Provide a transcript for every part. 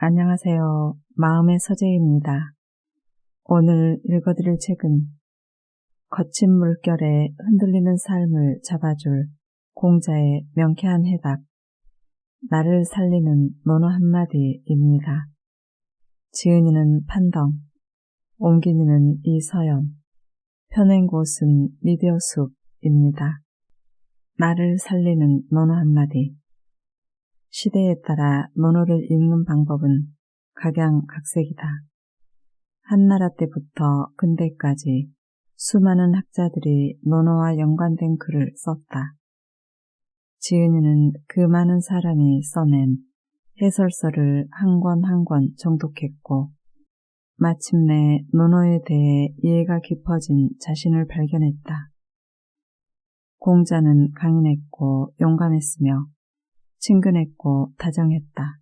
안녕하세요. 마음의 서재입니다. 오늘 읽어드릴 책은 거친 물결에 흔들리는 삶을 잡아줄 공자의 명쾌한 해답, 나를 살리는 논어 한마디입니다. 지은이는 판덩, 옮기니는 이서연, 펴낸 곳은 미디어숲입니다. 나를 살리는 논어 한마디. 시대에 따라 논어를 읽는 방법은 각양각색이다. 한나라 때부터 근대까지 수많은 학자들이 논어와 연관된 글을 썼다. 지은이는 그 많은 사람이 써낸 해설서를 한 권 한 권 정독했고 마침내 논어에 대해 이해가 깊어진 자신을 발견했다. 공자는 강인했고 용감했으며 친근했고 다정했다.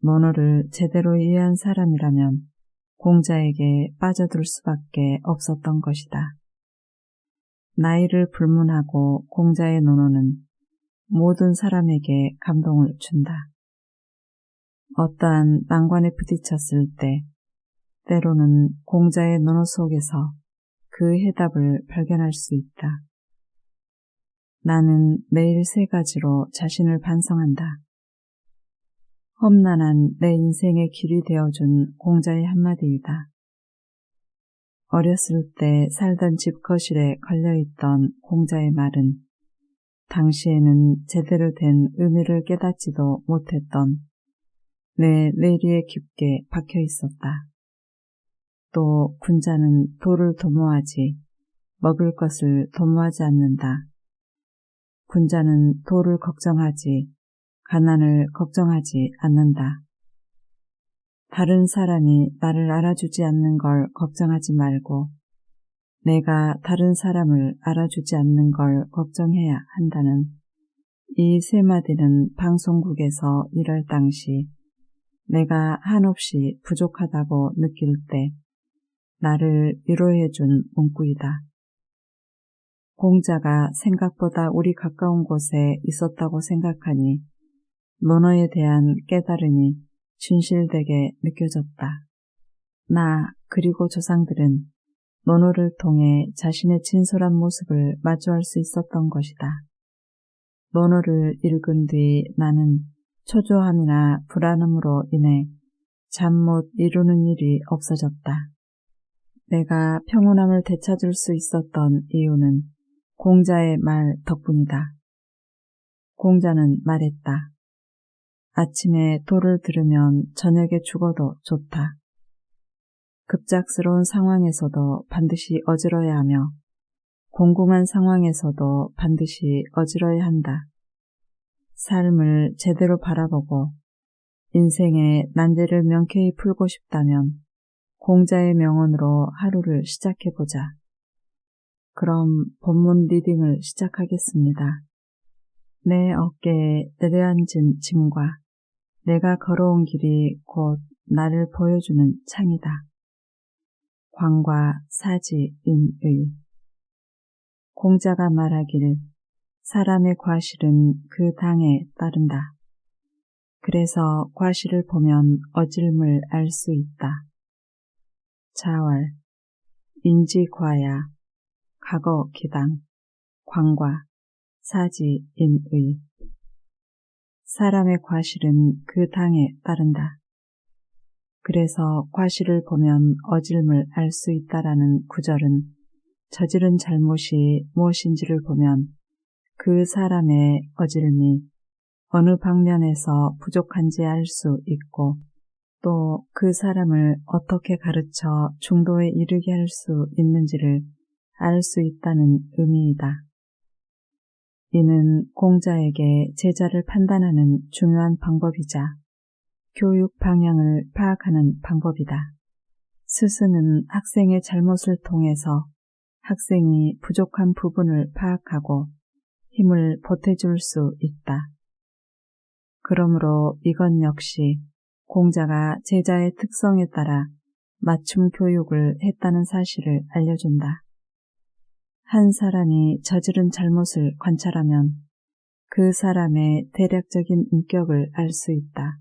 논어를 제대로 이해한 사람이라면 공자에게 빠져들 수밖에 없었던 것이다. 나이를 불문하고 공자의 논어는 모든 사람에게 감동을 준다. 어떠한 난관에 부딪혔을 때 때로는 공자의 논어 속에서 그 해답을 발견할 수 있다. 나는 매일 3가지로 자신을 반성한다. 험난한 내 인생의 길이 되어준 공자의 한마디이다. 어렸을 때 살던 집 거실에 걸려있던 공자의 말은 당시에는 제대로 된 의미를 깨닫지도 못했던 내 뇌리에 깊게 박혀 있었다. 또 군자는 돌을 도모하지 먹을 것을 도모하지 않는다. 군자는 돌을 걱정하지 가난을 걱정하지 않는다. 다른 사람이 나를 알아주지 않는 걸 걱정하지 말고 내가 다른 사람을 알아주지 않는 걸 걱정해야 한다는 이 3마디는 방송국에서 일할 당시 내가 한없이 부족하다고 느낄 때 나를 위로해준 문구이다. 공자가 생각보다 우리 가까운 곳에 있었다고 생각하니 논어에 대한 깨달음이 진실되게 느껴졌다. 나 그리고 조상들은 논어를 통해 자신의 진솔한 모습을 마주할 수 있었던 것이다. 논어를 읽은 뒤 나는 초조함이나 불안함으로 인해 잠 못 이루는 일이 없어졌다. 내가 평온함을 되찾을 수 있었던 이유는 공자의 말 덕분이다. 공자는 말했다. 아침에 도를 들으면 저녁에 죽어도 좋다. 급작스러운 상황에서도 반드시 어지러야 하며 공공한 상황에서도 반드시 어지러야 한다. 삶을 제대로 바라보고 인생의 난제를 명쾌히 풀고 싶다면 공자의 명언으로 하루를 시작해보자. 그럼 본문 리딩을 시작하겠습니다. 내 어깨에 내려앉은 짐과 내가 걸어온 길이 곧 나를 보여주는 창이다. 광과 사지인의. 공자가 말하기를 사람의 과실은 그 당에 따른다. 그래서 과실을 보면 어질물 알 수 있다. 자왈, 인지과야, 각어기당, 광과 사지인의. 사람의 과실은 그 당에 따른다. 그래서 과실을 보면 어질물 알 수 있다라는 구절은 저지른 잘못이 무엇인지를 보면 그 사람의 어질미, 어느 방면에서 부족한지 알 수 있고 또 그 사람을 어떻게 가르쳐 중도에 이르게 할 수 있는지를 알 수 있다는 의미이다. 이는 공자에게 제자를 판단하는 중요한 방법이자 교육 방향을 파악하는 방법이다. 스승은 학생의 잘못을 통해서 학생이 부족한 부분을 파악하고 힘을 보태줄 수 있다. 그러므로 이건 역시 공자가 제자의 특성에 따라 맞춤 교육을 했다는 사실을 알려준다. 한 사람이 저지른 잘못을 관찰하면 그 사람의 대략적인 인격을 알 수 있다.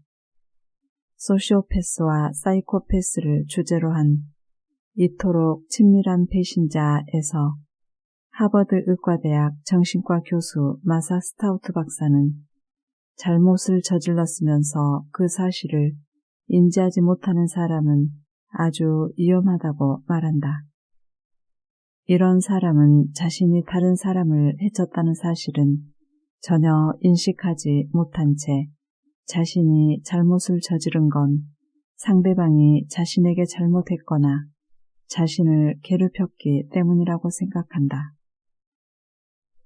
소시오패스와 사이코패스를 주제로 한 이토록 친밀한 배신자에서 하버드 의과대학 정신과 교수 마사 스타우트 박사는 잘못을 저질렀으면서 그 사실을 인지하지 못하는 사람은 아주 위험하다고 말한다. 이런 사람은 자신이 다른 사람을 해쳤다는 사실은 전혀 인식하지 못한 채 자신이 잘못을 저지른 건 상대방이 자신에게 잘못했거나 자신을 괴롭혔기 때문이라고 생각한다.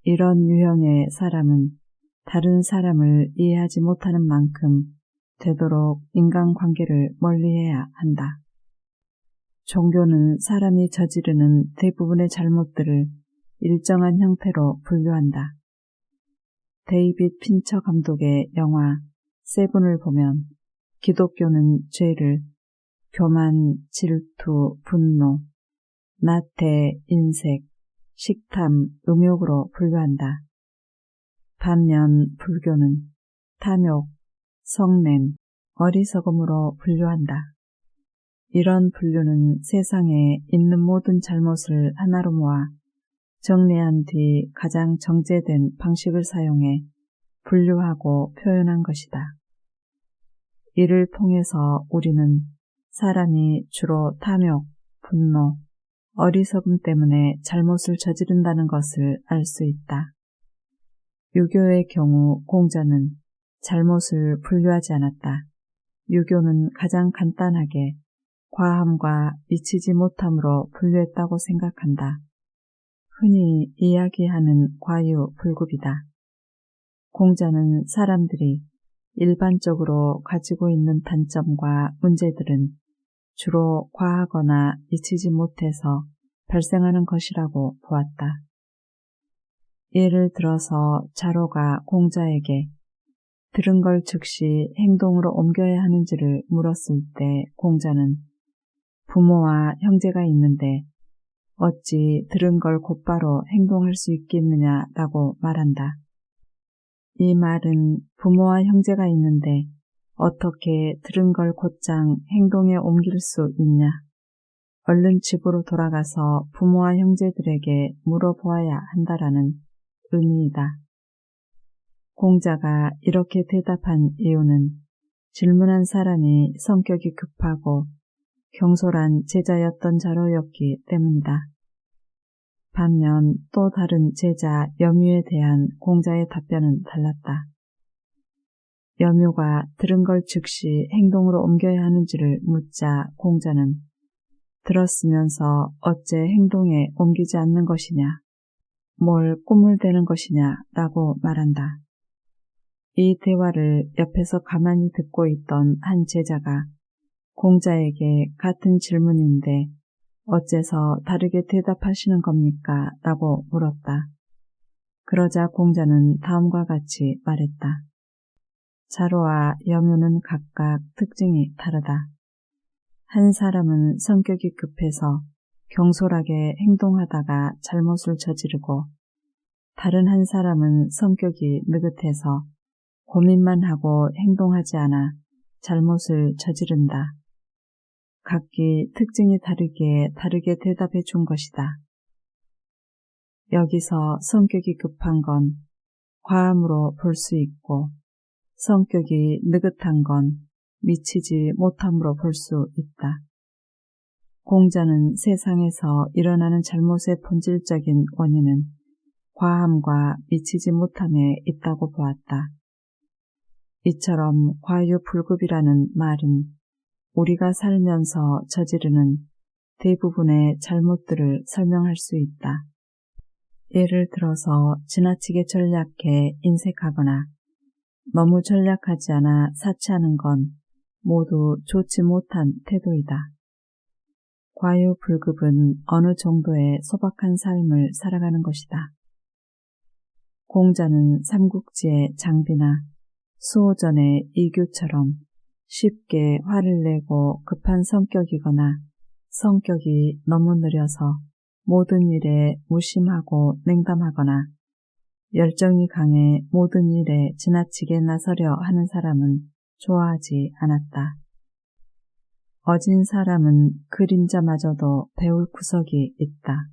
이런 유형의 사람은 다른 사람을 이해하지 못하는 만큼 되도록 인간관계를 멀리해야 한다. 종교는 사람이 저지르는 대부분의 잘못들을 일정한 형태로 분류한다. 데이빗 핀처 감독의 영화 세븐을 보면 기독교는 죄를 교만, 질투, 분노, 나태, 인색, 식탐, 음욕으로 분류한다. 반면 불교는 탐욕, 성냄, 어리석음으로 분류한다. 이런 분류는 세상에 있는 모든 잘못을 하나로 모아 정리한 뒤 가장 정제된 방식을 사용해 분류하고 표현한 것이다. 이를 통해서 우리는 사람이 주로 탐욕, 분노, 어리석음 때문에 잘못을 저지른다는 것을 알 수 있다. 유교의 경우 공자는 잘못을 분류하지 않았다. 유교는 가장 간단하게 과함과 미치지 못함으로 분류했다고 생각한다. 흔히 이야기하는 과유불급이다. 공자는 사람들이 일반적으로 가지고 있는 단점과 문제들은 주로 과하거나 미치지 못해서 발생하는 것이라고 보았다. 예를 들어서 자로가 공자에게 들은 걸 즉시 행동으로 옮겨야 하는지를 물었을 때 공자는 부모와 형제가 있는데 어찌 들은 걸 곧바로 행동할 수 있겠느냐라고 말한다. 이 말은 부모와 형제가 있는데 어떻게 들은 걸 곧장 행동에 옮길 수 있냐? 얼른 집으로 돌아가서 부모와 형제들에게 물어보아야 한다라는 의미이다. 공자가 이렇게 대답한 이유는 질문한 사람이 성격이 급하고 경솔한 제자였던 자로였기 때문이다. 반면 또 다른 제자 염유에 대한 공자의 답변은 달랐다. 염유가 들은 걸 즉시 행동으로 옮겨야 하는지를 묻자 공자는 들었으면서 어째 행동에 옮기지 않는 것이냐, 뭘 꿈을 대는 것이냐 라고 말한다. 이 대화를 옆에서 가만히 듣고 있던 한 제자가 공자에게 같은 질문인데 어째서 다르게 대답하시는 겁니까? 라고 물었다. 그러자 공자는 다음과 같이 말했다. 자로와 염유는 각각 특징이 다르다. 한 사람은 성격이 급해서 경솔하게 행동하다가 잘못을 저지르고 다른 한 사람은 성격이 느긋해서 고민만 하고 행동하지 않아 잘못을 저지른다. 각기 특징이 다르기에 다르게 대답해 준 것이다. 여기서 성격이 급한 건 과함으로 볼 수 있고 성격이 느긋한 건 미치지 못함으로 볼 수 있다. 공자는 세상에서 일어나는 잘못의 본질적인 원인은 과함과 미치지 못함에 있다고 보았다. 이처럼 과유불급이라는 말은 우리가 살면서 저지르는 대부분의 잘못들을 설명할 수 있다. 예를 들어서 지나치게 전략해 인색하거나 너무 전략하지 않아 사치하는 건 모두 좋지 못한 태도이다. 과유불급은 어느 정도의 소박한 삶을 살아가는 것이다. 공자는 삼국지의 장비나 수호전의 이규처럼 쉽게 화를 내고 급한 성격이거나 성격이 너무 느려서 모든 일에 무심하고 냉담하거나 열정이 강해 모든 일에 지나치게 나서려 하는 사람은 좋아하지 않았다. 어진 사람은 그림자마저도 배울 구석이 있다.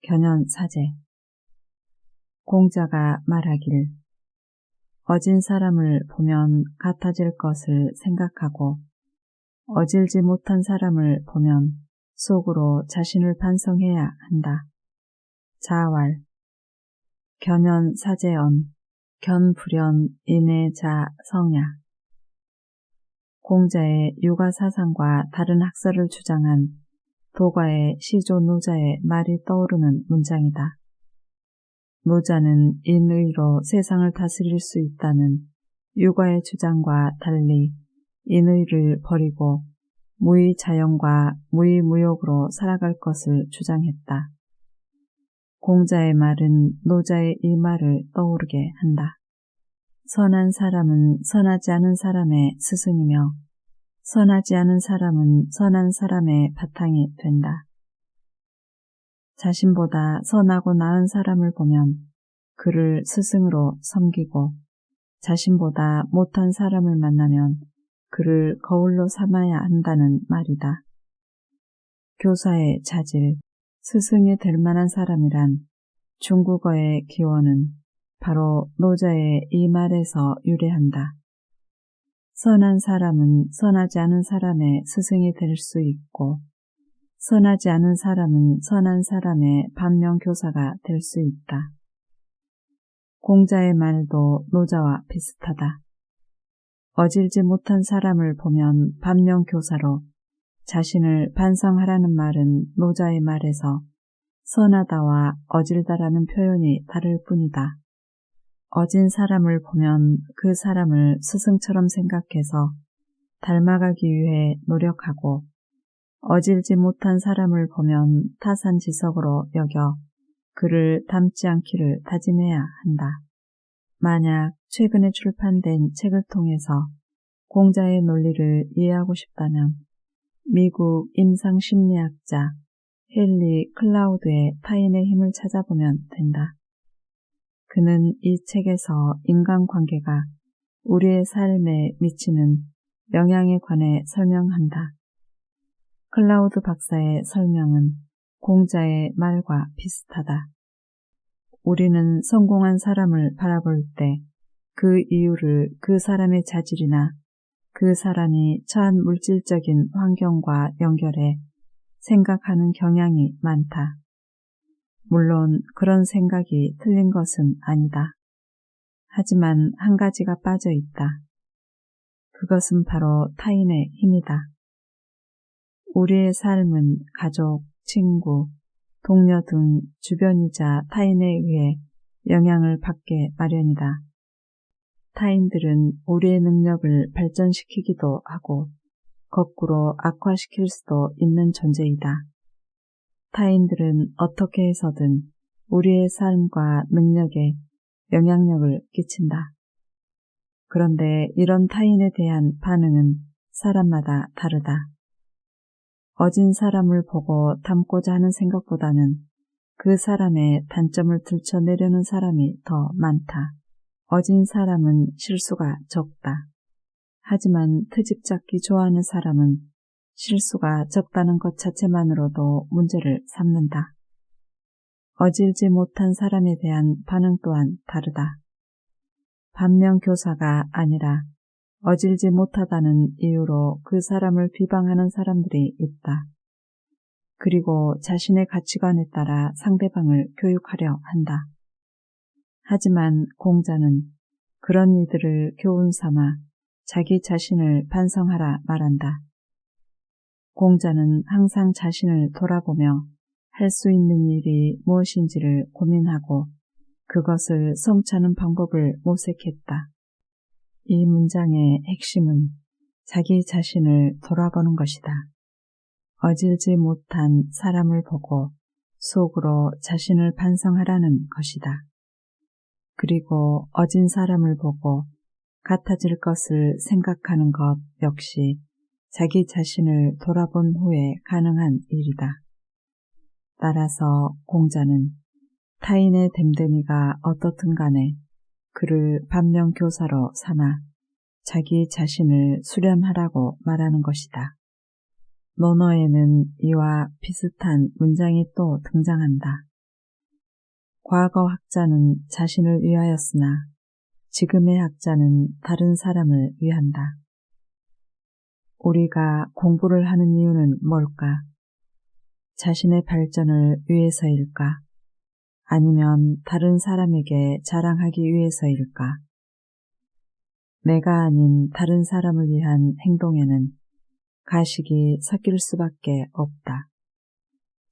견연사제. 공자가 말하길 어진 사람을 보면 같아질 것을 생각하고 어질지 못한 사람을 보면 속으로 자신을 반성해야 한다. 자왈. 견연사제언. 견불연 인해자 성야. 공자의 육아사상과 다른 학설을 주장한 도가의 시조 노자의 말이 떠오르는 문장이다. 노자는 인의로 세상을 다스릴 수 있다는 육아의 주장과 달리 인의를 버리고 무의자연과 무의무욕으로 살아갈 것을 주장했다. 공자의 말은 노자의 이 말을 떠오르게 한다. 선한 사람은 선하지 않은 사람의 스승이며 선하지 않은 사람은 선한 사람의 바탕이 된다. 자신보다 선하고 나은 사람을 보면 그를 스승으로 섬기고 자신보다 못한 사람을 만나면 그를 거울로 삼아야 한다는 말이다. 교사의 자질, 스승이 될 만한 사람이란 중국어의 기원은 바로 노자의 이 말에서 유래한다. 선한 사람은 선하지 않은 사람의 스승이 될 수 있고 선하지 않은 사람은 선한 사람의 반면교사가 될 수 있다. 공자의 말도 노자와 비슷하다. 어질지 못한 사람을 보면 반면교사로 자신을 반성하라는 말은 노자의 말에서 선하다와 어질다라는 표현이 다를 뿐이다. 어진 사람을 보면 그 사람을 스승처럼 생각해서 닮아가기 위해 노력하고 어질지 못한 사람을 보면 타산지석으로 여겨 그를 닮지 않기를 다짐해야 한다. 만약 최근에 출판된 책을 통해서 공자의 논리를 이해하고 싶다면 미국 임상심리학자 헨리 클라우드의 타인의 힘을 찾아보면 된다. 그는 이 책에서 인간관계가 우리의 삶에 미치는 영향에 관해 설명한다. 클라우드 박사의 설명은 공자의 말과 비슷하다. 우리는 성공한 사람을 바라볼 때 그 이유를 그 사람의 자질이나 그 사람이 처한 물질적인 환경과 연결해 생각하는 경향이 많다. 물론 그런 생각이 틀린 것은 아니다. 하지만 한 가지가 빠져 있다. 그것은 바로 타인의 힘이다. 우리의 삶은 가족, 친구, 동료 등 주변이자 타인에 의해 영향을 받게 마련이다. 타인들은 우리의 능력을 발전시키기도 하고 거꾸로 악화시킬 수도 있는 존재이다. 타인들은 어떻게 해서든 우리의 삶과 능력에 영향력을 끼친다. 그런데 이런 타인에 대한 반응은 사람마다 다르다. 어진 사람을 보고 닮고자 하는 생각보다는 그 사람의 단점을 들춰내려는 사람이 더 많다. 어진 사람은 실수가 적다. 하지만 트집 잡기 좋아하는 사람은 실수가 적다는 것 자체만으로도 문제를 삼는다. 어질지 못한 사람에 대한 반응 또한 다르다. 반면교사가 아니라 어질지 못하다는 이유로 그 사람을 비방하는 사람들이 있다. 그리고 자신의 가치관에 따라 상대방을 교육하려 한다. 하지만 공자는 그런 이들을 교훈 삼아 자기 자신을 반성하라 말한다. 공자는 항상 자신을 돌아보며 할 수 있는 일이 무엇인지를 고민하고 그것을 성취하는 방법을 모색했다. 이 문장의 핵심은 자기 자신을 돌아보는 것이다. 어질지 못한 사람을 보고 속으로 자신을 반성하라는 것이다. 그리고 어진 사람을 보고 같아질 것을 생각하는 것 역시 자기 자신을 돌아본 후에 가능한 일이다. 따라서 공자는 타인의 됨됨이가 어떻든 간에 그를 반면교사로 삼아 자기 자신을 수련하라고 말하는 것이다. 논어에는 이와 비슷한 문장이 또 등장한다. 과거 학자는 자신을 위하였으나 지금의 학자는 다른 사람을 위한다. 우리가 공부를 하는 이유는 뭘까? 자신의 발전을 위해서일까? 아니면 다른 사람에게 자랑하기 위해서일까? 내가 아닌 다른 사람을 위한 행동에는 가식이 섞일 수밖에 없다.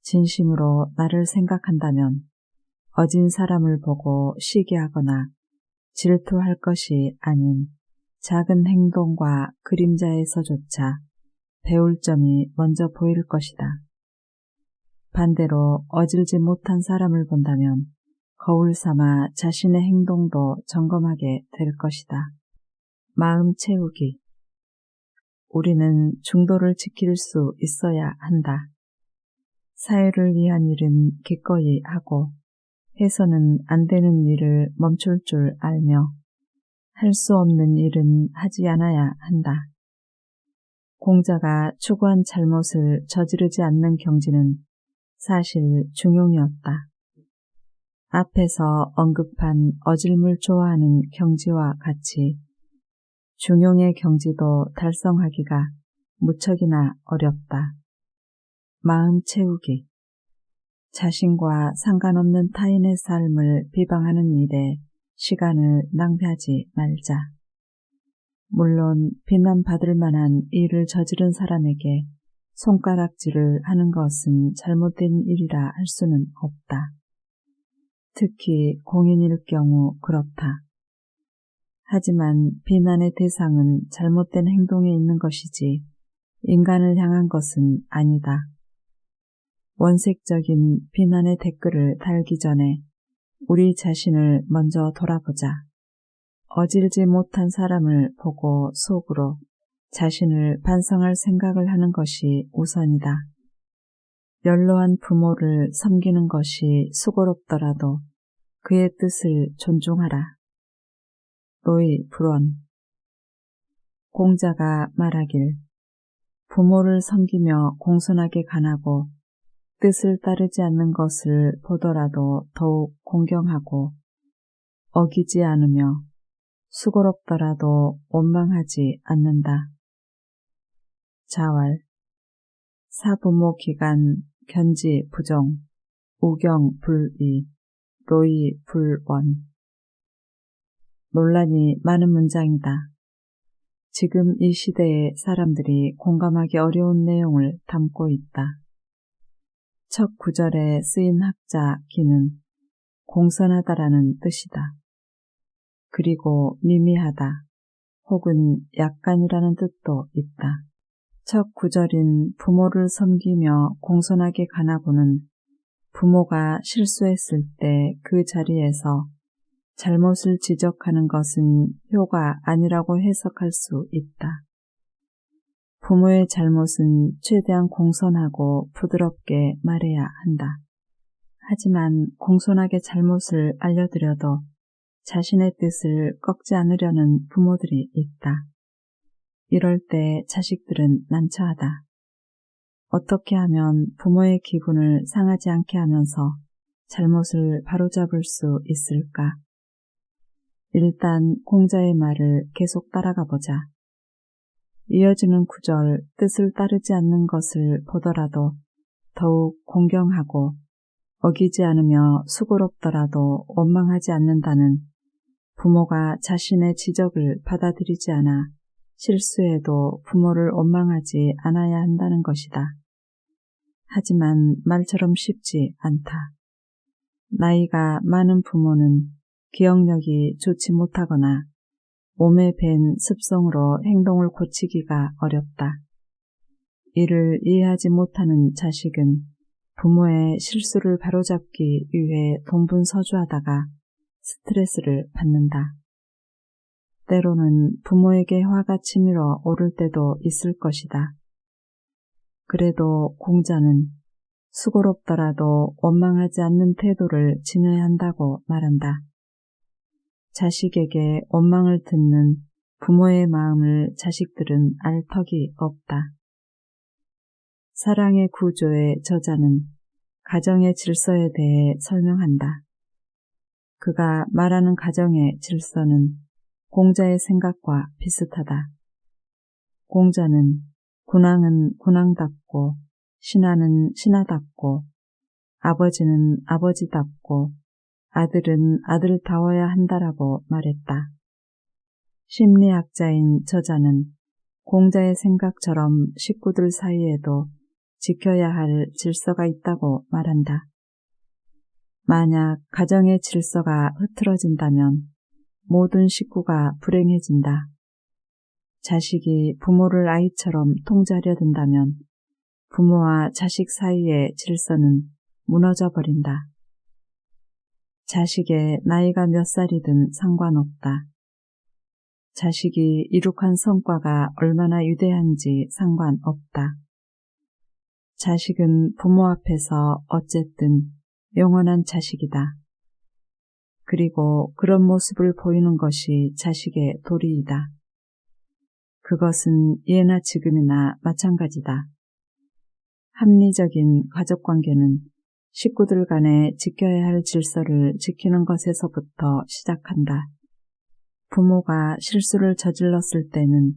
진심으로 나를 생각한다면 어진 사람을 보고 시기하거나 질투할 것이 아닌 작은 행동과 그림자에서조차 배울 점이 먼저 보일 것이다. 반대로 어질지 못한 사람을 본다면 거울 삼아 자신의 행동도 점검하게 될 것이다. 마음 채우기. 우리는 중도를 지킬 수 있어야 한다. 사회를 위한 일은 기꺼이 하고 해서는 안 되는 일을 멈출 줄 알며 할 수 없는 일은 하지 않아야 한다. 공자가 추구한 잘못을 저지르지 않는 경지는 사실 중용이었다. 앞에서 언급한 어질물 좋아하는 경지와 같이 중용의 경지도 달성하기가 무척이나 어렵다. 마음 채우기. 자신과 상관없는 타인의 삶을 비방하는 일에 시간을 낭비하지 말자. 물론 비난받을 만한 일을 저지른 사람에게 손가락질을 하는 것은 잘못된 일이라 할 수는 없다. 특히 공인일 경우 그렇다. 하지만 비난의 대상은 잘못된 행동에 있는 것이지 인간을 향한 것은 아니다. 원색적인 비난의 댓글을 달기 전에 우리 자신을 먼저 돌아보자. 어질지 못한 사람을 보고 속으로 자신을 반성할 생각을 하는 것이 우선이다. 연로한 부모를 섬기는 것이 수고롭더라도 그의 뜻을 존중하라. 로이 브론. 공자가 말하길 부모를 섬기며 공손하게 간하고 뜻을 따르지 않는 것을 보더라도 더욱 공경하고 어기지 않으며 수고롭더라도 원망하지 않는다. 자왈. 사부모 기간 견지 부정 우경 불위 로이 불원. 논란이 많은 문장이다. 지금 이 시대의 사람들이 공감하기 어려운 내용을 담고 있다. 첫 구절에 쓰인 학자 기는 공손하다라는 뜻이다. 그리고 미미하다 혹은 약간이라는 뜻도 있다. 첫 구절인 부모를 섬기며 공손하게 간하고는 부모가 실수했을 때 그 자리에서 잘못을 지적하는 것은 효가 아니라고 해석할 수 있다. 부모의 잘못은 최대한 공손하고 부드럽게 말해야 한다. 하지만 공손하게 잘못을 알려드려도 자신의 뜻을 꺾지 않으려는 부모들이 있다. 이럴 때 자식들은 난처하다. 어떻게 하면 부모의 기분을 상하지 않게 하면서 잘못을 바로잡을 수 있을까? 일단 공자의 말을 계속 따라가 보자. 이어지는 구절 뜻을 따르지 않는 것을 보더라도 더욱 공경하고 어기지 않으며 수고롭더라도 원망하지 않는다는 부모가 자신의 지적을 받아들이지 않아 실수해도 부모를 원망하지 않아야 한다는 것이다. 하지만 말처럼 쉽지 않다. 나이가 많은 부모는 기억력이 좋지 못하거나 몸에 밴 습성으로 행동을 고치기가 어렵다. 이를 이해하지 못하는 자식은 부모의 실수를 바로잡기 위해 동분서주하다가 스트레스를 받는다. 때로는 부모에게 화가 치밀어 오를 때도 있을 것이다. 그래도 공자는 수고롭더라도 원망하지 않는 태도를 지녀야 한다고 말한다. 자식에게 원망을 듣는 부모의 마음을 자식들은 알 턱이 없다. 사랑의 구조의 저자는 가정의 질서에 대해 설명한다. 그가 말하는 가정의 질서는 공자의 생각과 비슷하다. 공자는 군왕은 군왕답고 신하는 신하답고 아버지는 아버지답고 아들은 아들다워야 한다라고 말했다. 심리학자인 저자는 공자의 생각처럼 식구들 사이에도 지켜야 할 질서가 있다고 말한다. 만약 가정의 질서가 흐트러진다면 모든 식구가 불행해진다. 자식이 부모를 아이처럼 통제하려 든다면 부모와 자식 사이의 질서는 무너져 버린다. 자식의 나이가 몇 살이든 상관없다. 자식이 이룩한 성과가 얼마나 위대한지 상관없다. 자식은 부모 앞에서 어쨌든 영원한 자식이다. 그리고 그런 모습을 보이는 것이 자식의 도리이다. 그것은 예나 지금이나 마찬가지다. 합리적인 가족관계는 식구들 간에 지켜야 할 질서를 지키는 것에서부터 시작한다. 부모가 실수를 저질렀을 때는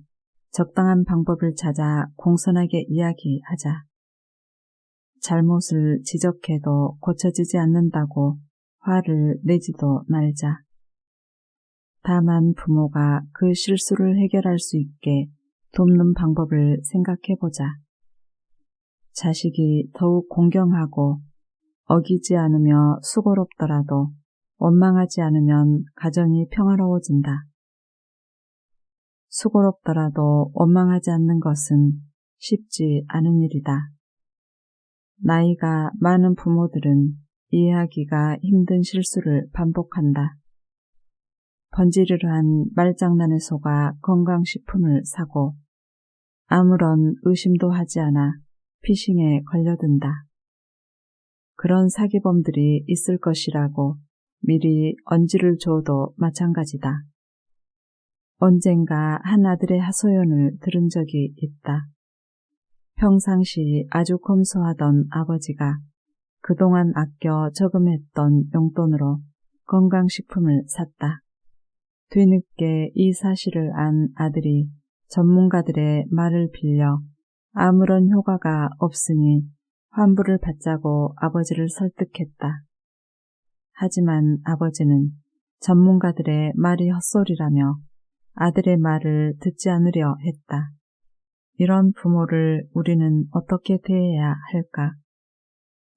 적당한 방법을 찾아 공손하게 이야기하자. 잘못을 지적해도 고쳐지지 않는다고 화를 내지도 말자. 다만 부모가 그 실수를 해결할 수 있게 돕는 방법을 생각해보자. 자식이 더욱 공경하고 어기지 않으며 수고롭더라도 원망하지 않으면 가정이 평화로워진다. 수고롭더라도 원망하지 않는 것은 쉽지 않은 일이다. 나이가 많은 부모들은 이해하기가 힘든 실수를 반복한다. 번지르르한 말장난에 속아 건강식품을 사고 아무런 의심도 하지 않아 피싱에 걸려든다. 그런 사기범들이 있을 것이라고 미리 언지를 줘도 마찬가지다. 언젠가 한 아들의 하소연을 들은 적이 있다. 평상시 아주 검소하던 아버지가 그동안 아껴 저금했던 용돈으로 건강식품을 샀다. 뒤늦게 이 사실을 안 아들이 전문가들의 말을 빌려 아무런 효과가 없으니 환불을 받자고 아버지를 설득했다. 하지만 아버지는 전문가들의 말이 헛소리라며 아들의 말을 듣지 않으려 했다. 이런 부모를 우리는 어떻게 대해야 할까?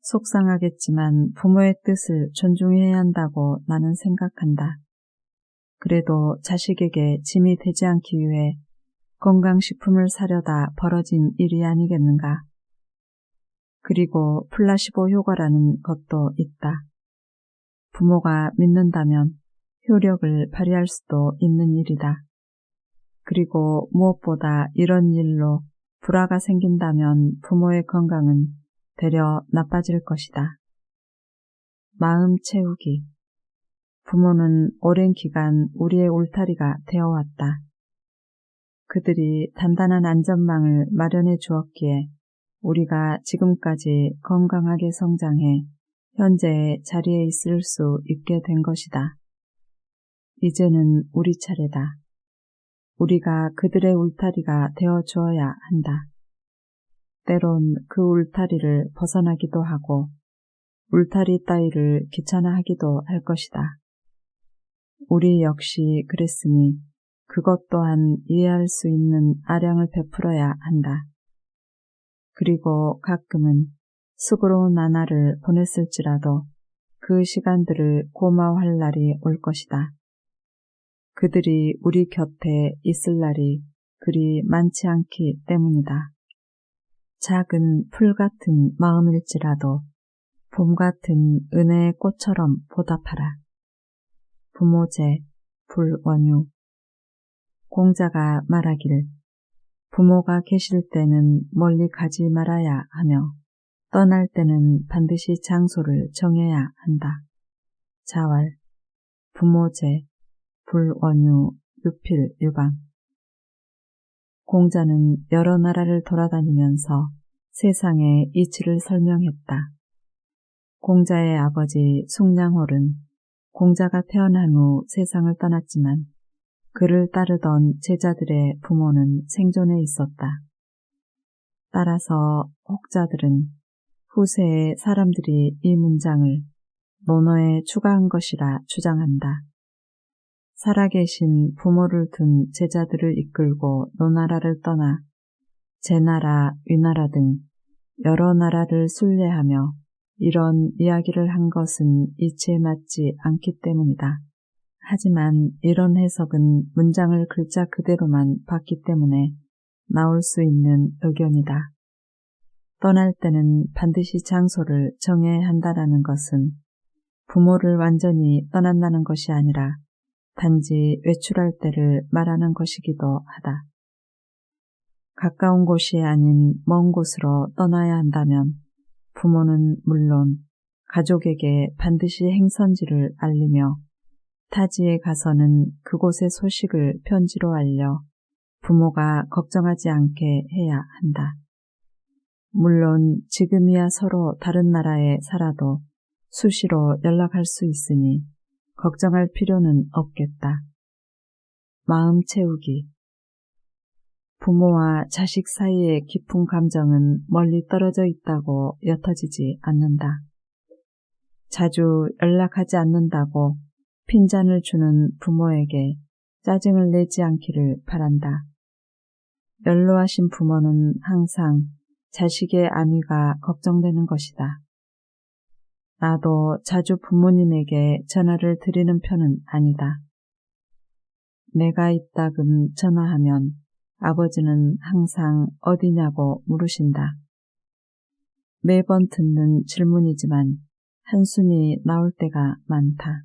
속상하겠지만 부모의 뜻을 존중해야 한다고 나는 생각한다. 그래도 자식에게 짐이 되지 않기 위해 건강식품을 사려다 벌어진 일이 아니겠는가? 그리고 플라시보 효과라는 것도 있다. 부모가 믿는다면 효력을 발휘할 수도 있는 일이다. 그리고 무엇보다 이런 일로 불화가 생긴다면 부모의 건강은 되려 나빠질 것이다. 마음 채우기. 부모는 오랜 기간 우리의 울타리가 되어왔다. 그들이 단단한 안전망을 마련해 주었기에 우리가 지금까지 건강하게 성장해 현재의 자리에 있을 수 있게 된 것이다. 이제는 우리 차례다. 우리가 그들의 울타리가 되어 주어야 한다. 때론 그 울타리를 벗어나기도 하고 울타리 따위를 귀찮아하기도 할 것이다. 우리 역시 그랬으니 그것 또한 이해할 수 있는 아량을 베풀어야 한다. 그리고 가끔은 수고로운 나날을 보냈을지라도 그 시간들을 고마워할 날이 올 것이다. 그들이 우리 곁에 있을 날이 그리 많지 않기 때문이다. 작은 풀 같은 마음일지라도 봄 같은 은혜의 꽃처럼 보답하라. 부모제 불원유. 공자가 말하기를 부모가 계실 때는 멀리 가지 말아야 하며 떠날 때는 반드시 장소를 정해야 한다. 자왈. 부모제 불원유 유필유방. 공자는 여러 나라를 돌아다니면서 세상의 이치를 설명했다. 공자의 아버지 숭량홀은 공자가 태어난 후 세상을 떠났지만 그를 따르던 제자들의 부모는 생존해 있었다. 따라서 혹자들은 후세의 사람들이 이 문장을 논어에 추가한 것이라 주장한다. 살아계신 부모를 둔 제자들을 이끌고 노나라를 떠나 제나라, 위나라 등 여러 나라를 순례하며 이런 이야기를 한 것은 이치에 맞지 않기 때문이다. 하지만 이런 해석은 문장을 글자 그대로만 봤기 때문에 나올 수 있는 의견이다. 떠날 때는 반드시 장소를 정해야 한다라는 것은 부모를 완전히 떠난다는 것이 아니라 단지 외출할 때를 말하는 것이기도 하다. 가까운 곳이 아닌 먼 곳으로 떠나야 한다면 부모는 물론 가족에게 반드시 행선지를 알리며 타지에 가서는 그곳의 소식을 편지로 알려 부모가 걱정하지 않게 해야 한다. 물론 지금이야 서로 다른 나라에 살아도 수시로 연락할 수 있으니 걱정할 필요는 없겠다. 마음 채우기. 부모와 자식 사이의 깊은 감정은 멀리 떨어져 있다고 옅어지지 않는다. 자주 연락하지 않는다고 핀잔을 주는 부모에게 짜증을 내지 않기를 바란다. 연로하신 부모는 항상 자식의 안위가 걱정되는 것이다. 나도 자주 부모님에게 전화를 드리는 편은 아니다. 내가 이따금 전화하면 아버지는 항상 어디냐고 물으신다. 매번 듣는 질문이지만 한숨이 나올 때가 많다.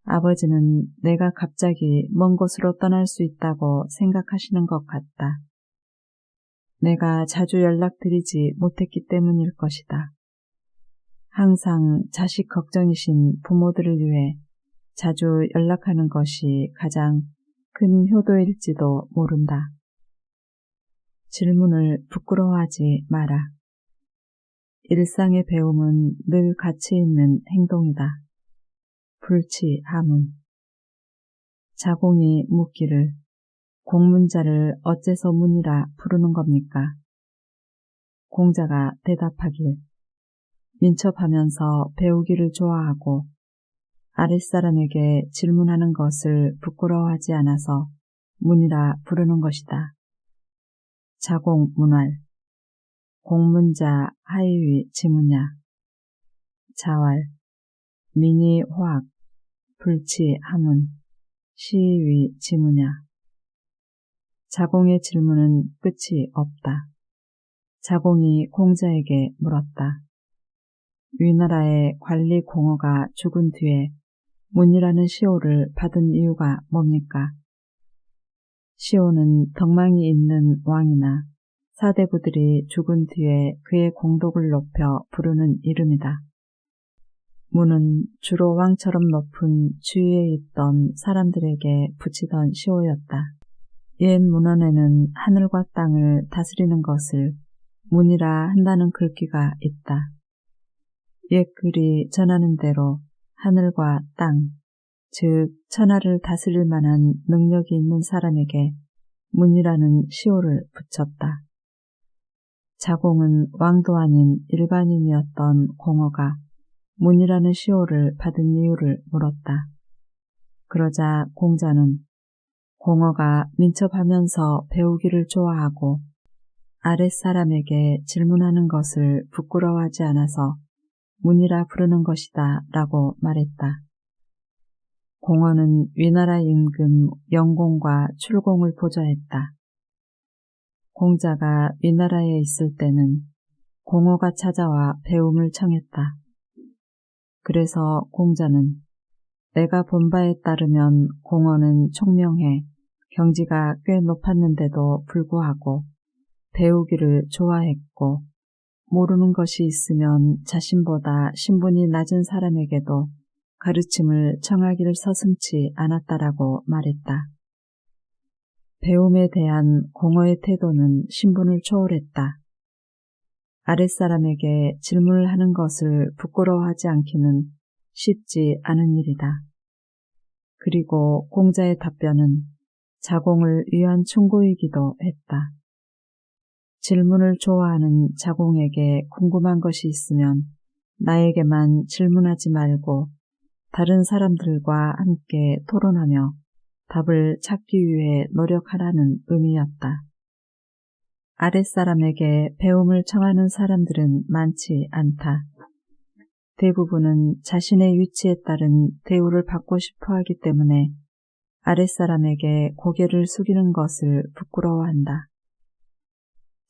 아버지는 내가 갑자기 먼 곳으로 떠날 수 있다고 생각하시는 것 같다. 내가 자주 연락드리지 못했기 때문일 것이다. 항상 자식 걱정이신 부모들을 위해 자주 연락하는 것이 가장 큰 효도일지도 모른다. 질문을 부끄러워하지 마라. 일상의 배움은 늘 가치 있는 행동이다. 불치하문. 자공이 묻기를 공문자를 어째서 문이라 부르는 겁니까? 공자가 대답하길 민첩하면서 배우기를 좋아하고 아랫사람에게 질문하는 것을 부끄러워하지 않아서 문이라 부르는 것이다. 자공문활. 공문자 하이위 지문야. 자왈. 민이호학. 불치하문. 시위 지문야. 자공의 질문은 끝이 없다. 자공이 공자에게 물었다. 위나라의 관리 공허가 죽은 뒤에 문이라는 시호를 받은 이유가 뭡니까? 시호는 덕망이 있는 왕이나 사대부들이 죽은 뒤에 그의 공덕을 높여 부르는 이름이다. 문은 주로 왕처럼 높은 주위에 있던 사람들에게 붙이던 시호였다. 옛 문헌에는 하늘과 땅을 다스리는 것을 문이라 한다는 글귀가 있다. 옛 글이 전하는 대로 하늘과 땅, 즉 천하를 다스릴 만한 능력이 있는 사람에게 문이라는 시호를 붙였다. 자공은 왕도 아닌 일반인이었던 공허가 문이라는 시호를 받은 이유를 물었다. 그러자 공자는 공허가 민첩하면서 배우기를 좋아하고 아랫사람에게 질문하는 것을 부끄러워하지 않아서 문이라 부르는 것이다 라고 말했다. 공허는 위나라 임금 영공과 출공을 보좌했다. 공자가 위나라에 있을 때는 공허가 찾아와 배움을 청했다. 그래서 공자는 내가 본 바에 따르면 공허는 총명해 경지가 꽤 높았는데도 불구하고 배우기를 좋아했고 모르는 것이 있으면 자신보다 신분이 낮은 사람에게도 가르침을 청하기를 서슴지 않았다라고 말했다. 배움에 대한 공허의 태도는 신분을 초월했다. 아랫사람에게 질문을 하는 것을 부끄러워하지 않기는 쉽지 않은 일이다. 그리고 공자의 답변은 자공을 위한 충고이기도 했다. 질문을 좋아하는 자공에게 궁금한 것이 있으면 나에게만 질문하지 말고 다른 사람들과 함께 토론하며 답을 찾기 위해 노력하라는 의미였다. 아랫사람에게 배움을 청하는 사람들은 많지 않다. 대부분은 자신의 위치에 따른 대우를 받고 싶어 하기 때문에 아랫사람에게 고개를 숙이는 것을 부끄러워한다.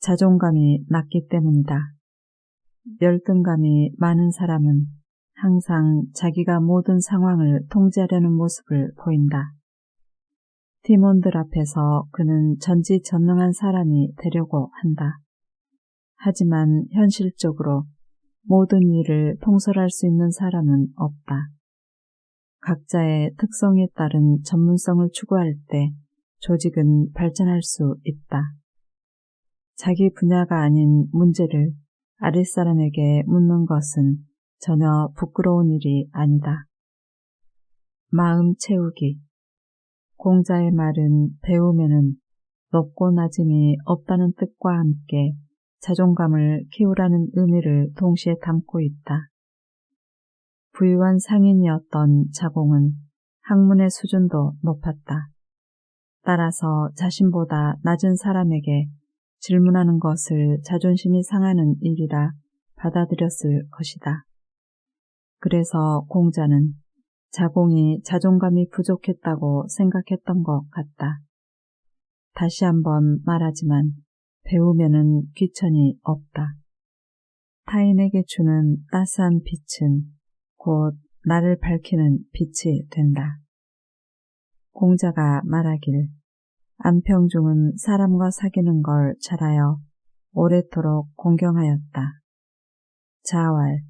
자존감이 낮기 때문이다. 열등감이 많은 사람은 항상 자기가 모든 상황을 통제하려는 모습을 보인다. 팀원들 앞에서 그는 전지전능한 사람이 되려고 한다. 하지만 현실적으로 모든 일을 통솔할 수 있는 사람은 없다. 각자의 특성에 따른 전문성을 추구할 때 조직은 발전할 수 있다. 자기 분야가 아닌 문제를 아랫사람에게 묻는 것은 전혀 부끄러운 일이 아니다. 마음 채우기. 공자의 말은 배우면은 높고 낮음이 없다는 뜻과 함께 자존감을 키우라는 의미를 동시에 담고 있다. 부유한 상인이었던 자공은 학문의 수준도 높았다. 따라서 자신보다 낮은 사람에게 질문하는 것을 자존심이 상하는 일이라 받아들였을 것이다. 그래서 공자는 자공이 자존감이 부족했다고 생각했던 것 같다. 다시 한번 말하지만 배우면은 귀천이 없다. 타인에게 주는 따스한 빛은 곧 나를 밝히는 빛이 된다. 공자가 말하길 안평중은 사람과 사귀는 걸 잘하여 오래도록 공경하였다. 자왈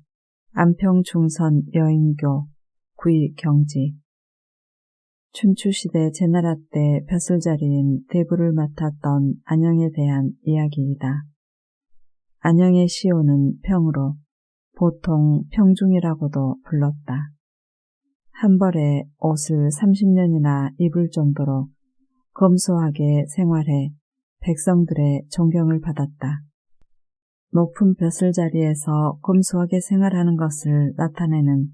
안평중선 여인교 구이경지. 춘추시대 제나라 때 벼슬자리인 대부를 맡았던 안영에 대한 이야기이다. 안영의 시호는 평으로 보통 평중이라고도 불렀다. 한 벌에 옷을 30년이나 입을 정도로 검소하게 생활해 백성들의 존경을 받았다. 높은 벼슬자리에서 검소하게 생활하는 것을 나타내는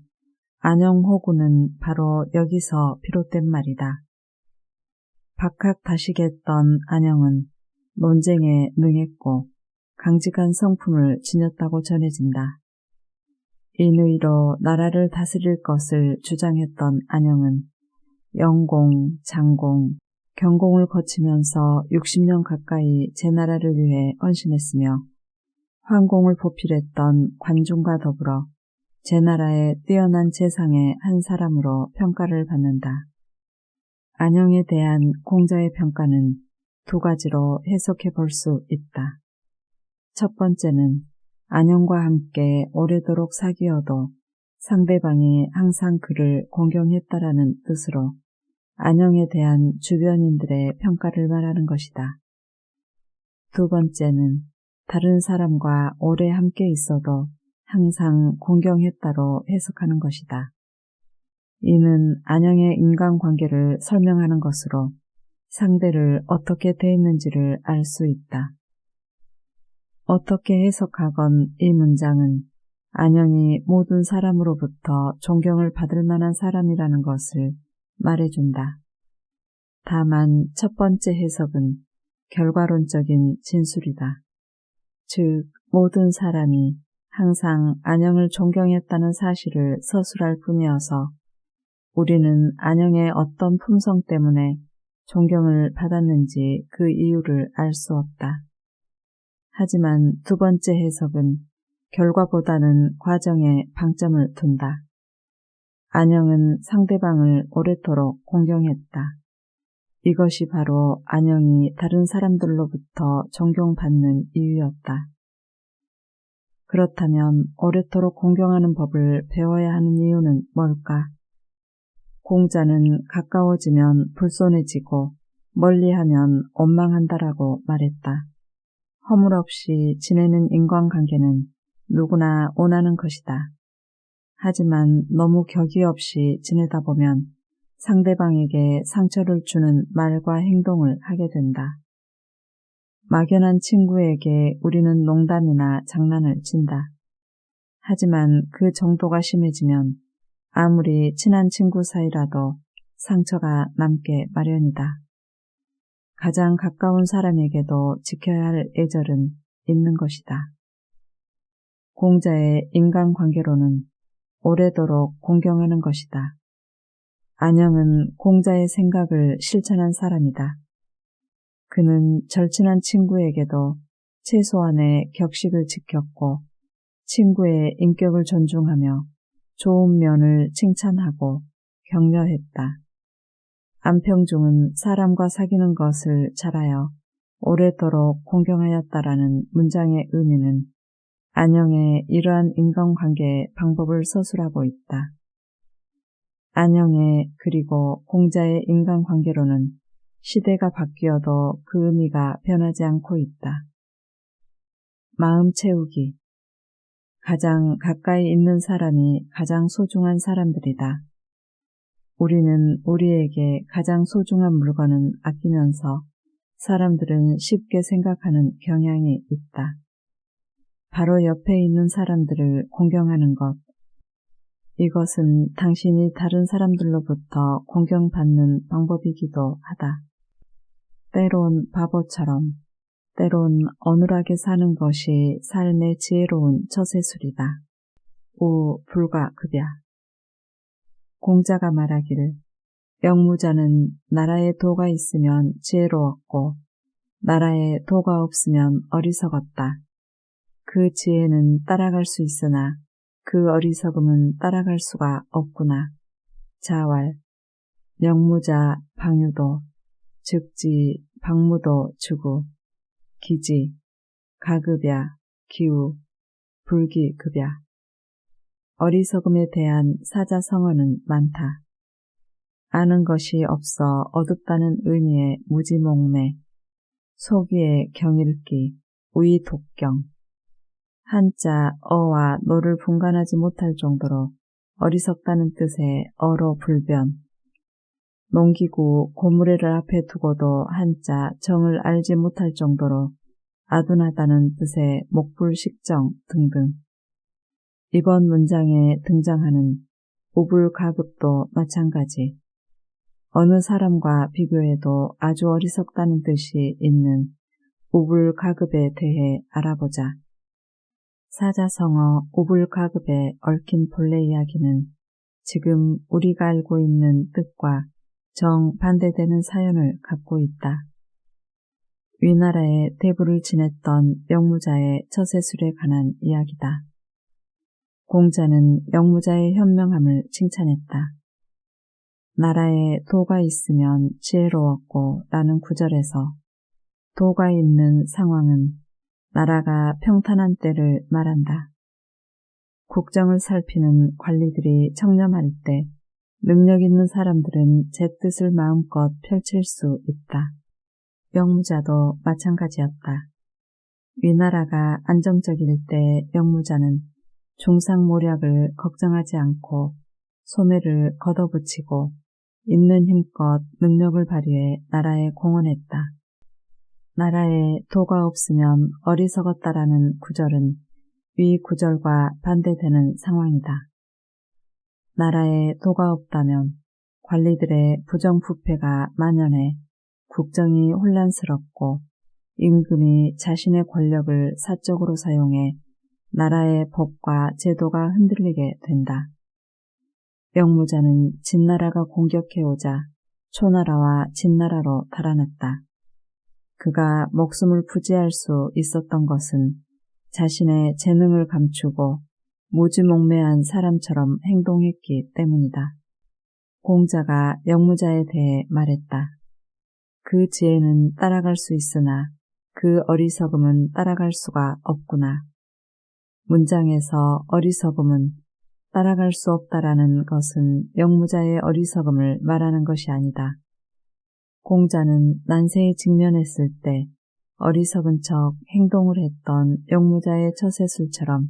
안영호구는 바로 여기서 비롯된 말이다. 박학다식했던 안영은 논쟁에 능했고 강직한 성품을 지녔다고 전해진다. 인의로 나라를 다스릴 것을 주장했던 안영은 영공, 장공, 경공을 거치면서 60년 가까이 제나라를 위해 헌신했으며 황공을 보필했던 관중과 더불어 제나라의 뛰어난 재상의 한 사람으로 평가를 받는다. 안영에 대한 공자의 평가는 두 가지로 해석해 볼 수 있다. 첫 번째는 안영과 함께 오래도록 사귀어도 상대방이 항상 그를 공경했다라는 뜻으로 안영에 대한 주변인들의 평가를 말하는 것이다. 두 번째는 다른 사람과 오래 함께 있어도 항상 공경했다로 해석하는 것이다. 이는 안영의 인간관계를 설명하는 것으로 상대를 어떻게 대했는지를 알 수 있다. 어떻게 해석하건 이 문장은 안영이 모든 사람으로부터 존경을 받을 만한 사람이라는 것을 말해준다. 다만 첫 번째 해석은 결과론적인 진술이다. 즉 모든 사람이 항상 안영을 존경했다는 사실을 서술할 뿐이어서 우리는 안영의 어떤 품성 때문에 존경을 받았는지 그 이유를 알 수 없다. 하지만 두 번째 해석은 결과보다는 과정에 방점을 둔다. 안영은 상대방을 오래도록 공경했다. 이것이 바로 안영이 다른 사람들로부터 존경받는 이유였다. 그렇다면 오래도록 공경하는 법을 배워야 하는 이유는 뭘까? 공자는 가까워지면 불손해지고 멀리하면 원망한다라고 말했다. 허물없이 지내는 인간관계는 누구나 원하는 것이다. 하지만 너무 격의 없이 지내다 보면 상대방에게 상처를 주는 말과 행동을 하게 된다. 막연한 친구에게 우리는 농담이나 장난을 친다. 하지만 그 정도가 심해지면 아무리 친한 친구 사이라도 상처가 남게 마련이다. 가장 가까운 사람에게도 지켜야 할 예절은 있는 것이다. 공자의 인간관계로는 오래도록 공경하는 것이다. 안영은 공자의 생각을 실천한 사람이다. 그는 절친한 친구에게도 최소한의 격식을 지켰고 친구의 인격을 존중하며 좋은 면을 칭찬하고 격려했다. 안평중은 사람과 사귀는 것을 잘하여 오래도록 공경하였다라는 문장의 의미는 안영의 이러한 인간관계의 방법을 서술하고 있다. 안영의 그리고 공자의 인간관계로는 시대가 바뀌어도 그 의미가 변하지 않고 있다. 마음 채우기. 가장 가까이 있는 사람이 가장 소중한 사람들이다. 우리는 우리에게 가장 소중한 물건은 아끼면서 사람들은 쉽게 생각하는 경향이 있다. 바로 옆에 있는 사람들을 공경하는 것. 이것은 당신이 다른 사람들로부터 공경받는 방법이기도 하다. 때론 바보처럼, 때론 어눌하게 사는 것이 삶의 지혜로운 처세술이다. 불가급야. 공자가 말하기를 영무자는 나라에 도가 있으면 지혜로웠고 나라에 도가 없으면 어리석었다. 그 지혜는 따라갈 수 있으나 그 어리석음은 따라갈 수가 없구나. 자왈. 영무자 방유도, 즉지 방무도 주구, 기지, 가급야, 기우, 불기급야. 어리석음에 대한 사자성어는 많다. 아는 것이 없어 어둡다는 의미의 무지몽매, 소기의 경읽기, 우이독경. 한자 어와 노를 분간하지 못할 정도로 어리석다는 뜻의 어로 불변. 농기구 고무래를 앞에 두고도 한자 정을 알지 못할 정도로 아둔하다는 뜻의 목불식정 등등. 이번 문장에 등장하는 우불가급도 마찬가지. 어느 사람과 비교해도 아주 어리석다는 뜻이 있는 우불가급에 대해 알아보자. 사자성어 우불가급에 얽힌 본래 이야기는 지금 우리가 알고 있는 뜻과 정반대되는 사연을 갖고 있다. 위나라에 대부를 지냈던 영무자의 처세술에 관한 이야기다. 공자는 영무자의 현명함을 칭찬했다. 나라에 도가 있으면 지혜로웠고 라는 구절에서 도가 있는 상황은 나라가 평탄한 때를 말한다. 국정을 살피는 관리들이 청렴할 때 능력 있는 사람들은 제 뜻을 마음껏 펼칠 수 있다. 영무자도 마찬가지였다. 위나라가 안정적일 때 영무자는 중상모략을 걱정하지 않고 소매를 걷어붙이고 있는 힘껏 능력을 발휘해 나라에 공헌했다. 나라에 도가 없으면 어리석었다라는 구절은 위 구절과 반대되는 상황이다. 나라에 도가 없다면 관리들의 부정부패가 만연해 국정이 혼란스럽고 임금이 자신의 권력을 사적으로 사용해 나라의 법과 제도가 흔들리게 된다. 영무자는 진나라가 공격해오자 초나라와 진나라로 달아났다. 그가 목숨을 부지할 수 있었던 것은 자신의 재능을 감추고 무지몽매한 사람처럼 행동했기 때문이다. 공자가 영무자에 대해 말했다. 그 지혜는 따라갈 수 있으나 그 어리석음은 따라갈 수가 없구나. 문장에서 어리석음은 따라갈 수 없다라는 것은 영무자의 어리석음을 말하는 것이 아니다. 공자는 난세에 직면했을 때 어리석은 척 행동을 했던 용무자의 처세술처럼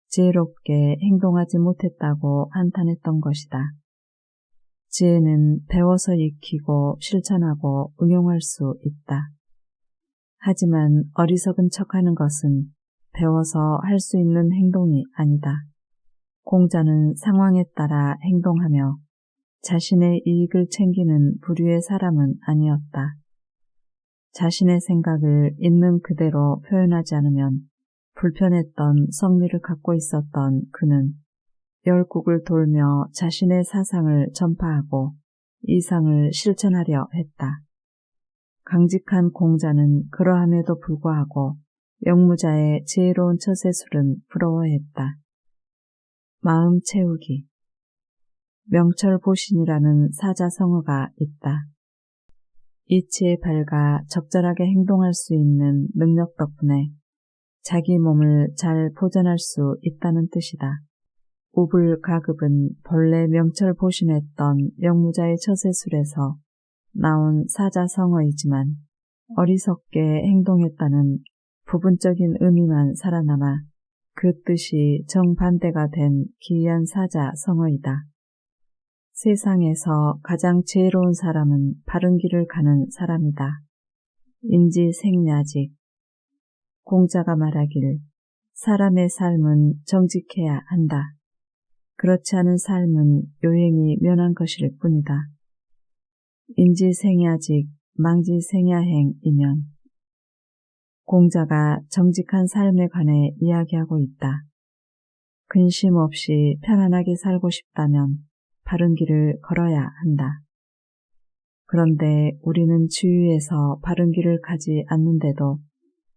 지혜롭게 행동하지 못했다고 한탄했던 것이다. 지혜는 배워서 익히고 실천하고 응용할 수 있다. 하지만 어리석은 척하는 것은 배워서 할 수 있는 행동이 아니다. 공자는 상황에 따라 행동하며 자신의 이익을 챙기는 부류의 사람은 아니었다. 자신의 생각을 있는 그대로 표현하지 않으면 불편했던 성미를 갖고 있었던 그는 열국을 돌며 자신의 사상을 전파하고 이상을 실천하려 했다. 강직한 공자는 그러함에도 불구하고 영무자의 지혜로운 처세술은 부러워했다. 마음 채우기. 명철보신이라는 사자성어가 있다. 이치에 밝아 적절하게 행동할 수 있는 능력 덕분에 자기 몸을 잘 보존할 수 있다는 뜻이다. 우불가급은 본래 명철보신했던 영무자의 처세술에서 나온 사자성어이지만 어리석게 행동했다는 부분적인 의미만 살아남아 그 뜻이 정반대가 된 기이한 사자성어이다. 세상에서 가장 지혜로운 사람은 바른 길을 가는 사람이다. 인지생야직. 공자가 말하길 사람의 삶은 정직해야 한다. 그렇지 않은 삶은 요행이 면한 것일 뿐이다. 인지생야직, 망지생야행이면 공자가 정직한 삶에 관해 이야기하고 있다. 근심 없이 편안하게 살고 싶다면 바른 길을 걸어야 한다. 그런데 우리는 주위에서 바른 길을 가지 않는데도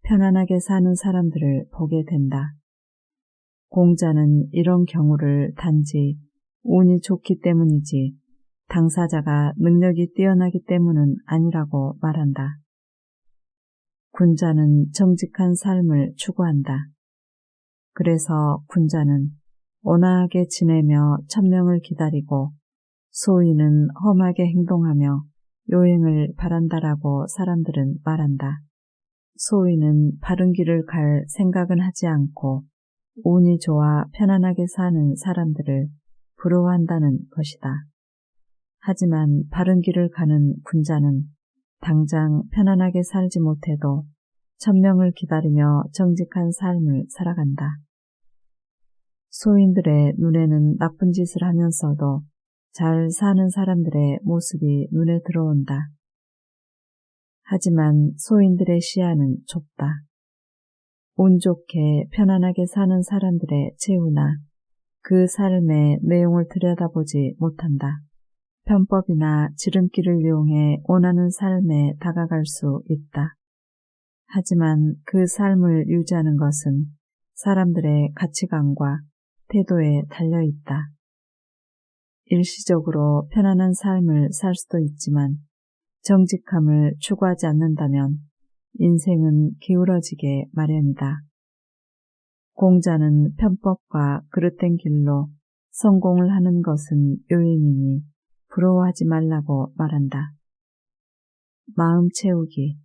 편안하게 사는 사람들을 보게 된다. 공자는 이런 경우를 단지 운이 좋기 때문이지 당사자가 능력이 뛰어나기 때문은 아니라고 말한다. 군자는 정직한 삶을 추구한다. 그래서 군자는 온화하게 지내며 천명을 기다리고 소인은 험하게 행동하며 요행을 바란다라고 사람들은 말한다. 소인은 바른 길을 갈 생각은 하지 않고 운이 좋아 편안하게 사는 사람들을 부러워한다는 것이다. 하지만 바른 길을 가는 군자는 당장 편안하게 살지 못해도 천명을 기다리며 정직한 삶을 살아간다. 소인들의 눈에는 나쁜 짓을 하면서도 잘 사는 사람들의 모습이 눈에 들어온다. 하지만 소인들의 시야는 좁다. 운 좋게 편안하게 사는 사람들의 최후나 그 삶의 내용을 들여다보지 못한다. 편법이나 지름길을 이용해 원하는 삶에 다가갈 수 있다. 하지만 그 삶을 유지하는 것은 사람들의 가치관과 태도에 달려있다. 일시적으로 편안한 삶을 살 수도 있지만 정직함을 추구하지 않는다면 인생은 기울어지게 마련이다. 공자는 편법과 그릇된 길로 성공을 하는 것은 요인이니 부러워하지 말라고 말한다. 마음 채우기.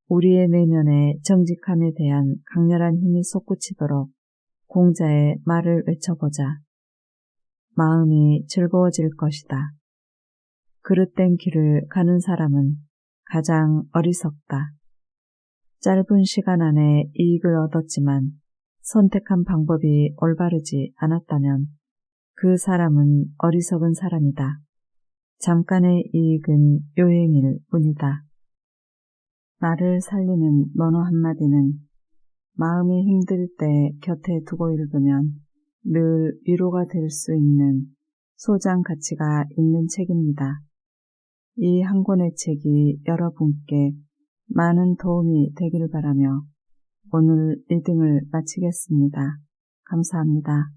우리의 내면의 정직함에 대한 강렬한 힘이 솟구치도록 공자의 말을 외쳐보자. 마음이 즐거워질 것이다. 그릇된 길을 가는 사람은 가장 어리석다. 짧은 시간 안에 이익을 얻었지만 선택한 방법이 올바르지 않았다면 그 사람은 어리석은 사람이다. 잠깐의 이익은 요행일 뿐이다. 나를 살리는 논어 한마디는 마음이 힘들 때 곁에 두고 읽으면 늘 위로가 될 수 있는 소장 가치가 있는 책입니다. 이 한 권의 책이 여러분께 많은 도움이 되길 바라며 오늘 리딩을 마치겠습니다. 감사합니다.